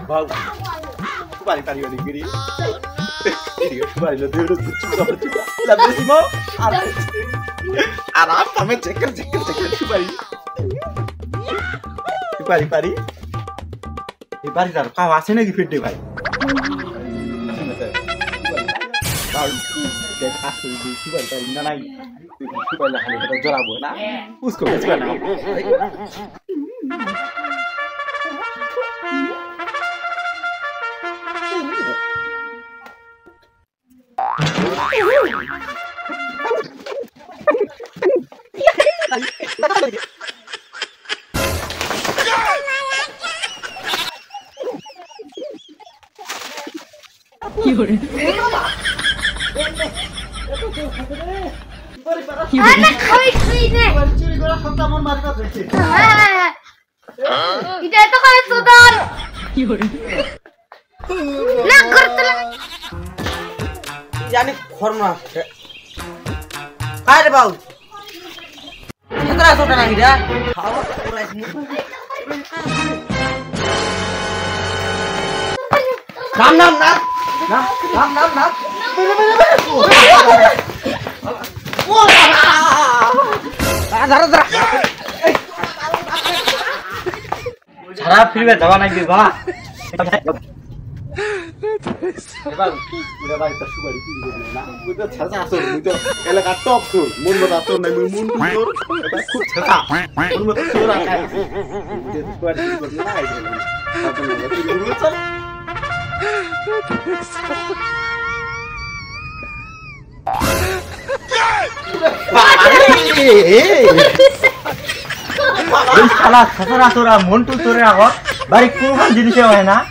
Bau. Balik tadi balik kiri. Ini balik lebih udah juga. Lebih sih mau. Arab kami ceker balik. Balik. Balik taruh kawasan lagi video balik. Balik. Kayak asal di balik tadi nana ini. Balik lah kalau kita jual buat, usko sekarang. Anak kawin ini. Curi gua hantam marka tuh. Ida itu kan sudar. Nak gertela. Yani khorma. Kai bau. Setelah sudah lagi dah. Hawa pura ini. Nam. Zara. Zara फिर में दवा नहीं देगा। Bang, udah balik tersubar itu na. Udah cerita asal, udah elak top tuh. Mun beratur nih mun tuh. Tapi kut cerita. Mun beratur kayak. Udah buat naik. Tapi nanti dulu kan. Salah, sasara montu sore agak. Balik kurang jenisnya mana?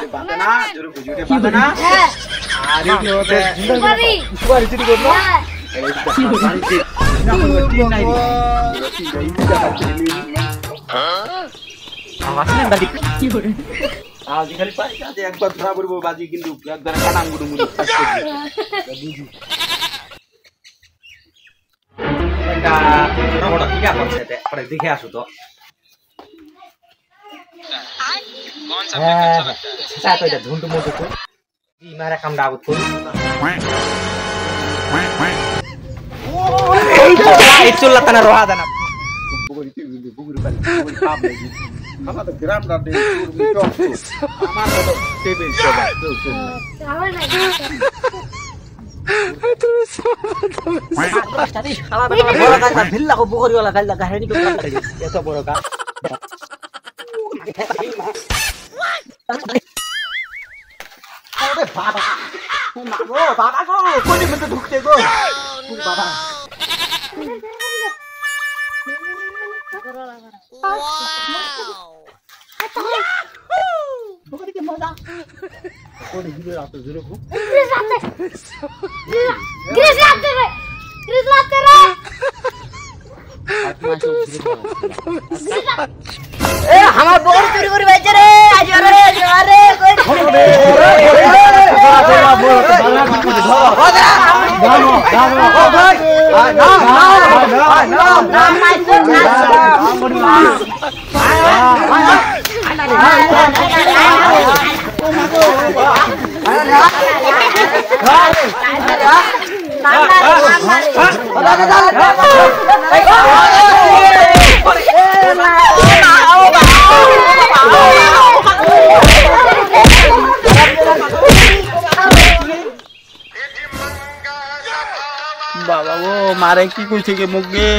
Badana, juru bujute badana. Ari diote. Subari curi gorno. Awasnya tadi. Aji kali Pak, ada yang buat berabur baji gindu, yang dari kanan gudu-gudu. Enggak, orang udah tiga konsep ya, pada tiga sudah. Saya tuh udah ढूंढ मुझे तो di mana kamu dapat tuh itu lah tanah roh ada nak bukan pam lagi sama tuh geram dan di itu aman tuh TV coba tuh tadi kalau bola kan bila aku bukan bola kan lah hari ini kau berapa kali ya tuh bola kan Baba ko, kau ni bentuk dukte ko. Baba. Bukan dia mau dah. Kau ni juga atau zero ko? Gris latte. हमार बहुत चोरी करी बेचे रे आज अरे कोई बाबा वो मारे की कुछ के मुगे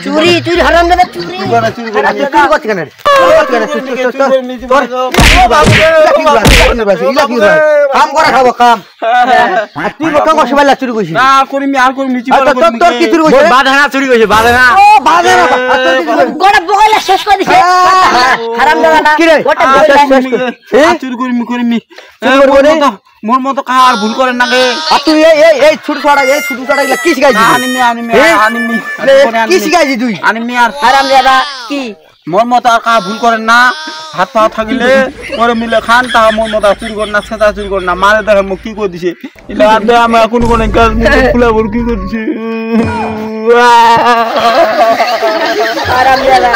चोरी हराम दे चोरी चोरी करते कने काम करा खाबो काम তুই বকং কসবালা চুরি কইছিস না করি মি আর করি নিচি তোর কি চুরি কইছিস বাঁধনা চুরি কইছিস বাঁধনা ও বাঁধনা গোটা বগলে শেষ করে দিছে হারাম দাদা না গোটা বগলে শেষ চুরি করি মি মোর মত কার ভুল করেন না গে আর তুই এই ছোট ছোট এগুলা কি শিখাইছিস আনিমি কি শিখাইছিস তুই আনিমি আর হারাম দাদা কি মোর মত আর কা ভুল করেন না হাত পা থাকিলে ওরে মিলে খান তা মোর মত চুরি করেন না সেটা চুরি করেন না মারে দেখে মুখ কি করে দিছে এটা আর দে আমি কোন কাজ ফুলা বল কি করে দিছে হারাম দাদা